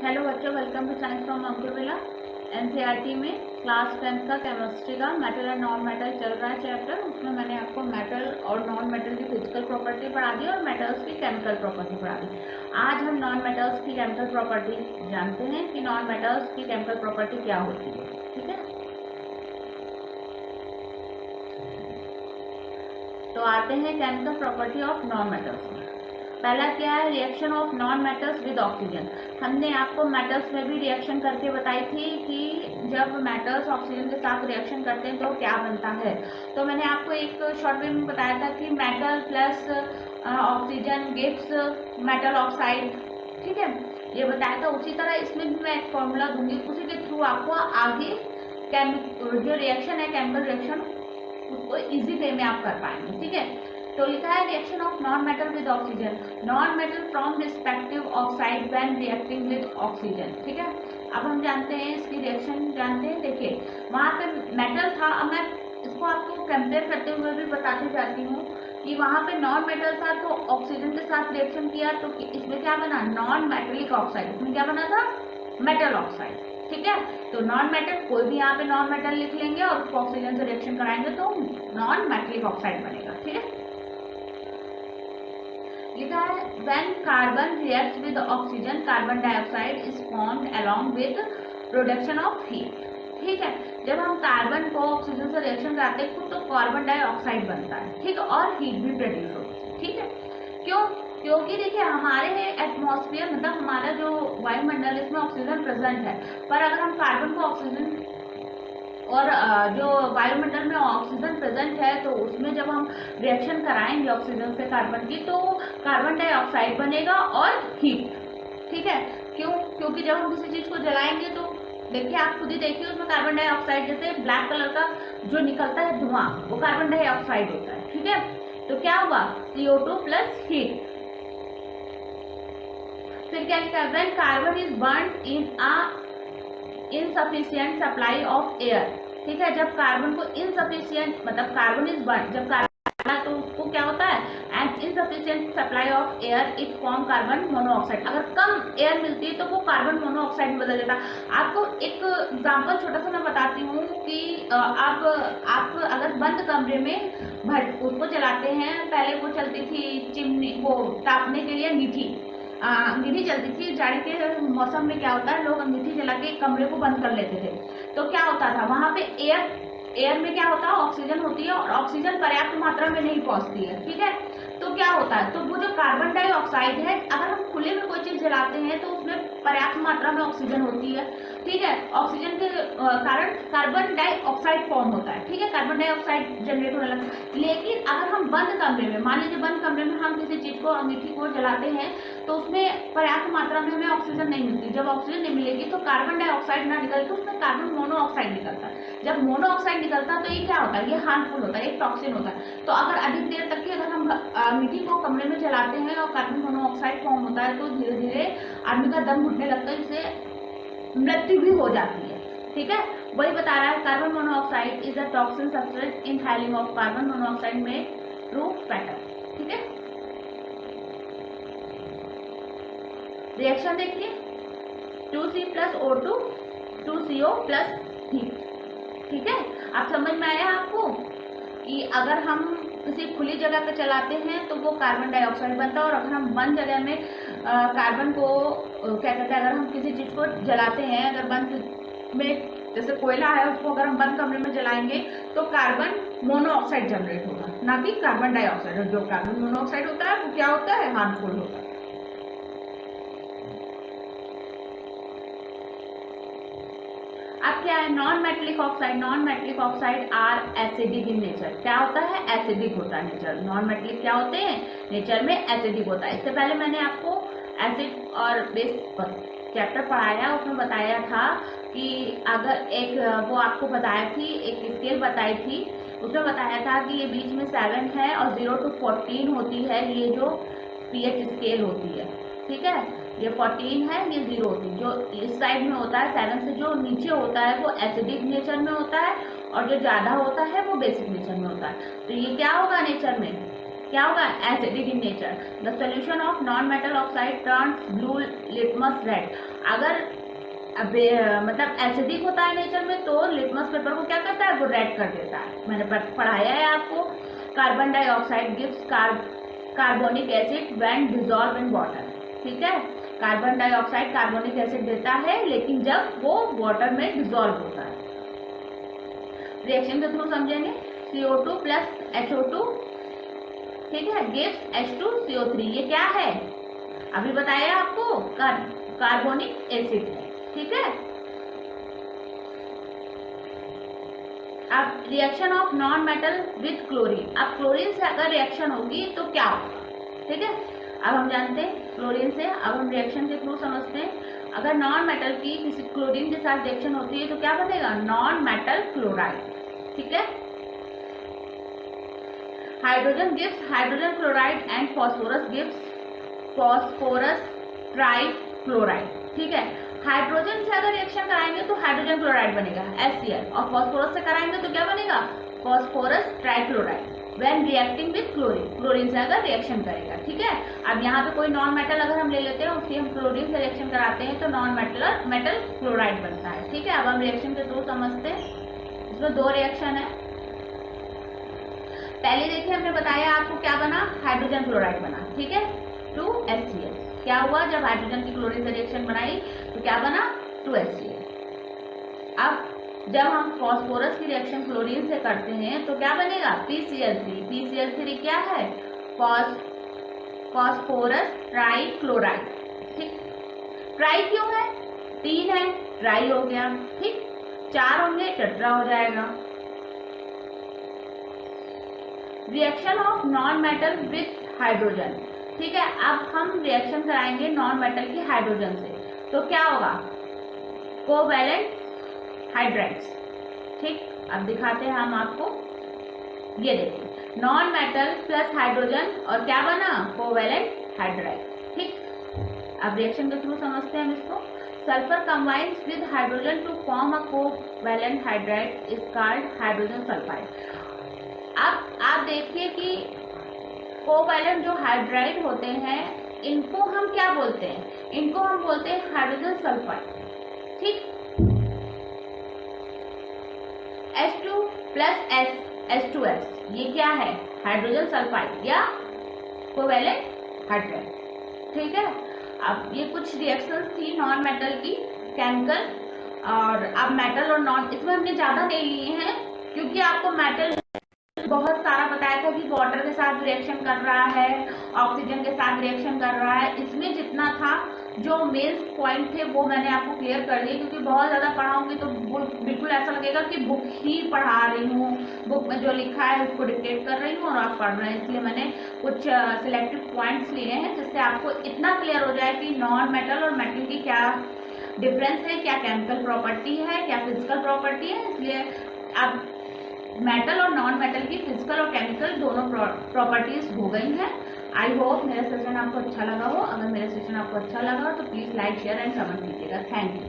Hello बच्चों, welcome to science from Ankurvila. NCERT में class 10th का केमिस्ट्री का मेटल एंड नॉन मेटल चल रहा है चैप्टर। उसमें मैंने आपको मेटल और नॉन मेटल की फिजिकल प्रॉपर्टी पढ़ा दी और मेटल्स की केमिकल प्रॉपर्टी पढ़ा दी। आज हम नॉन मेटल्स की केमिकल प्रॉपर्टी जानते हैं कि नॉन मेटल्स की केमिकल प्रॉपर्टी क्या होती है। ठीक है, तो आते हैं chemical property of non metals में। पहला क्या है, reaction of non metals with oxygen. हमने आपको मेटल्स में भी रिएक्शन करके बताई थी कि जब मेटल्स ऑक्सीजन के साथ रिएक्शन करते हैं तो क्या बनता है। तो मैंने आपको एक शॉर्ट वे में बताया था कि metal plus oxygen gives metal oxide. ठीक है, ये बताया था। उसी तरह इसमें भी मैं एक फॉर्मूला दूंगी, उसी के थ्रू आपको आगे जो रिएक्शन है केमिकल रिएक्शन उसको इजी वे में आप कर पाएंगे। ठीक है, तो लिखा है reaction of non metal with oxygen, non metal from respective oxide when reacting with oxygen. ठीक है, अब हम जानते हैं इसकी रिएक्शन जानते हैं। देखिए वहां पे मेटल था, अब मैं इसको आपको कंपेयर करते हुए भी बताती जाती हूँ कि वहां पे नॉन मेटल था तो ऑक्सीजन के साथ रिएक्शन किया तो इसमें क्या बना, नॉन मेटेलिक ऑक्साइड। इसमें क्या बना था, मेटल ऑक्साइड। ठीक है, तो नॉन मेटल कोई भी यहाँ पे नॉन मेटल लिख लेंगे और उसको ऑक्सीजन से रिएक्शन कराएंगे तो नॉन मेटेलिक ऑक्साइड बनेगा। ठीक है, लिखा है when carbon reacts with oxygen carbon dioxide is formed along with production of heat. ठीक है, जब हम कार्बन को ऑक्सीजन से रिएक्शन कराते हैं तो कार्बन डाइऑक्साइड बनता है। ठीक है, और हीट भी प्रोड्यूस होती है। ठीक है, क्यों? क्योंकि देखिए हमारे एटमॉस्फेयर मतलब हमारा जो वायुमंडल इसमें ऑक्सीजन प्रेजेंट है, पर अगर हम कार्बन को ऑक्सीजन और जो वायुमंडल में ऑक्सीजन प्रेजेंट है तो उसमें जब हम रिएक्शन कराएंगे ऑक्सीजन से कार्बन की तो कार्बन डाइऑक्साइड बनेगा और हीट। ठीक है, क्यों? क्योंकि जब हम किसी चीज को जलाएंगे तो देखिए आप खुद ही देखिए उसमें कार्बन डाइऑक्साइड जैसे ब्लैक कलर का जो निकलता है धुआं वो कार्बन डाइऑक्साइड होता है। ठीक है, तो क्या हुआ, CO2 प्लस हीट। फिर क्या लिखा है, when carbon is burned in a insufficient supply of air. ठीक है, जब कार्बन को इनसफिशिएंट मतलब कार्बन इज बर्न, जब कार्बन तो उसको क्या होता है, and insufficient supply of air it form carbon monoxide. अगर कम एयर मिलती है तो वो कार्बन मोनोऑक्साइड में बदल जाता है। आपको एक एग्जांपल छोटा सा मैं बताती हूँ कि आप अगर बंद कमरे में भट उसको जलाते हैं, पहले वो चलती थी चिमनी, वो तापने के लिए अंगीठी अंगीठी चलती थी। जाड़े के मौसम में क्या होता है, लोग अंगीठी जला के कमरे को बंद कर लेते थे। तो क्या होता था वहां पे एयर में क्या होता है, ऑक्सीजन होती है और ऑक्सीजन पर्याप्त मात्रा में नहीं पहुंचती है। ठीक है, तो क्या होता है, तो वो जो कार्बन डाइऑक्साइड है अगर हम खुले में कोई चीज जलाते हैं तो उसमें पर्याप्त मात्रा में ऑक्सीजन होती है। ठीक है, ऑक्सीजन के कारण कार्बन डाइऑक्साइड फॉर्म होता है। ठीक है, कार्बन डाइऑक्साइड जनरेट होने लगता है। लेकिन अगर हम बंद कमरे में, मान लीजिए बंद कमरे में हम किसी चीज को अंगीठी को जलाते हैं तो उसमें पर्याप्त मात्रा में हमें ऑक्सीजन नहीं मिलती। जब ऑक्सीजन नहीं मिलेगी तो कार्बन डाइऑक्साइड ना निकल के उसमें कार्बन मोनोऑक्साइड निकलता है। जब मोनोऑक्साइड निकलता है तो ये क्या होता है, ये हार्मफुल होता है, एक टॉक्सिन होता है। तो अगर अधिक देर तक की अगर हम मिट्टी को कमरे में जलाते हैं और कार्बन मोनोऑक्साइड फॉर्म होता है तो धीरे धीरे आदमी का दम घुटने लगता है, जिससे मृत्यु भी हो जाती है। ठीक है, वही बता रहा है, carbon monoxide is a toxin substance inhaling of carbon monoxide में थ्रू पैटर्न। ठीक है, रिएक्शन देखिए 2C plus O2 2CO plus heat. ठीक है, आप समझ में आया आपको कि अगर हम किसी खुली जगह पे चलाते हैं तो वो कार्बन डाइऑक्साइड बनता है और अगर हम बंद जगह में कार्बन को क्या कहते हैं, अगर हम किसी चीज को जलाते हैं, अगर बंद में जैसे कोयला है उसको अगर हम बंद कमरे में जलाएंगे तो कार्बन मोनोऑक्साइड जनरेट होगा, ना कि कार्बन डाइऑक्साइड। जो कार्बन मोनोऑक्साइड होता है वो क्या होता है, हार्मफुल होता है। अब क्या है, non metallic oxide. Non metallic oxide are acidic in nature. क्या होता है, एसिडिक होता है नेचर। नॉन मेटेलिक क्या होते हैं, नेचर में एसिडिक होता है। इससे पहले मैंने आपको एसिड और बेस चैप्टर पढ़ाया, उसमें बताया था कि अगर एक वो आपको बताया थी, एक स्केल बताई थी, उसमें बताया था कि ये बीच में 7 है और 0 to 14 होती है ये जो pH स्केल होती है। ठीक है, ये 14 है, ये 0 होती है। जो इस साइड में होता है 7 से जो नीचे होता है वो एसिडिक नेचर में होता है और जो ज्यादा होता है वो बेसिक नेचर में होता है। तो ये क्या होगा नेचर में, क्या होगा, acidic in nature. The solution of non metal oxide turns blue litmus red. अगर मतलब एसिडिक होता है नेचर में तो लिटमस पेपर को क्या करता है, वो रेड कर देता है। मैंने पढ़ाया है आपको, carbon dioxide gives carbonic acid when dissolve in water. ठीक है, कार्बन डाइऑक्साइड कार्बोनिक एसिड देता है लेकिन जब वो वाटर में डिसॉल्व होता है। रिएक्शन के थ्रू समझेंगे। CO2 प्लस HO2, ठीक है, गिव्स H2CO3। ये क्या है, अभी बताया आपको, कार्बोनिक एसिड है। ठीक है, अब reaction of non metal with chlorine. अब क्लोरीन से अगर रिएक्शन होगी तो क्या होगा, ठीक है, अब हम जानते हैं क्लोरीन से। अब हम रिएक्शन के थ्रू समझते हैं। अगर नॉन मेटल की किसी क्लोरीन के साथ रिएक्शन होती है तो क्या बनेगा, नॉन मेटल क्लोराइड। ठीक है, hydrogen gives hydrogen chloride and phosphorus gives phosphorus trichloride. ठीक है, हाइड्रोजन से अगर रिएक्शन कराएंगे तो हाइड्रोजन क्लोराइड बनेगा HCl, और फॉस्फोरस से कराएंगे तो क्या बनेगा, phosphorus trichloride. When reacting with chlorine, chlorine से अगर रिएक्शन करेगा। ठीक है, अब यहाँ पे कोई नॉन मेटल अगर हम ले लेते हैं, उसकी हम क्लोरीन से रिएक्शन कराते हैं तो नॉन मेटल क्लोराइड बनता है। ठीक है, अब हम रिएक्शन के थ्रू समझते हैं। इसमें दो रिएक्शन है। पहले देखिए हमने बताया आपको क्या बना, हाइड्रोजन क्लोराइड बना। ठीक है, 2HCl। क्या हुआ, जब हाइड्रोजन की क्लोरीन से रिएक्शन बनाई तो क्या बना, 2HCl। अब जब हम फॉस्फोरस की रिएक्शन क्लोरीन से करते हैं तो क्या बनेगा, PCl3। PCl3 क्या है, फॉस्फोरस ट्राइक्लोराइड। ठीक, ट्राई क्यों है, 3 है, ट्राई हो गया। ठीक, 4 होंगे टेट्रा हो जाएगा। Reaction of non metal with hydrogen. ठीक है, अब हम रिएक्शन कराएंगे नॉन मेटल की हाइड्रोजन से तो क्या होगा, कोवैलेंट हाइड्राइड्स। ठीक, अब दिखाते हैं हम आपको, ये देखिए नॉन मेटल प्लस हाइड्रोजन और क्या बना, कोवैलेंट हाइड्राइड। ठीक, अब रिएक्शन के थ्रू समझते हैं हम इसको। Sulphur combines with hydrogen to form a covalent hydride is called hydrogen sulphide. अब आप देखिए कि कोवैलेंट जो हाइड्राइड होते हैं इनको हम क्या बोलते हैं, इनको हम बोलते हैं हाइड्रोजन सल्फाइड। ठीक, H2 प्लस H2S, ये क्या है, हाइड्रोजन सल्फाइड या कोवैलेंट हाइड्राइड। ठीक है, अब ये कुछ रिएक्शंस थी नॉन मेटल की केमिकल, और अब मेटल और नॉन, इसमें हमने ज्यादा नहीं लिए हैं क्योंकि आपको मेटल बहुत सारा बताया था कि वाटर के साथ रिएक्शन कर रहा है, ऑक्सीजन के साथ रिएक्शन कर रहा है। इसमें जितना था जो मेन पॉइंट थे वो मैंने आपको क्लियर कर दिए, क्योंकि बहुत ज़्यादा पढ़ाऊंगी तो बिल्कुल ऐसा लगेगा कि बुक ही पढ़ा रही हूँ, बुक में जो लिखा है उसको डिक्टेट कर रही हूँ और आप पढ़ रहे हैं। इसलिए मैंने कुछ सिलेक्टिव पॉइंट्स लिए हैं जिससे आपको इतना क्लियर हो जाए कि नॉन मेटल और मेटल की क्या डिफरेंस है, क्या केमिकल प्रॉपर्टी है, क्या फिजिकल प्रॉपर्टी है। इसलिए अब मेटल और नॉन मेटल की फिजिकल और केमिकल दोनों प्रॉपर्टीज हो गई हैं। आई होप मेरा सेशन आपको अच्छा लगा हो। अगर मेरा सेशन आपको अच्छा लगा हो तो please like share and comment कीजिएगा। Thank you.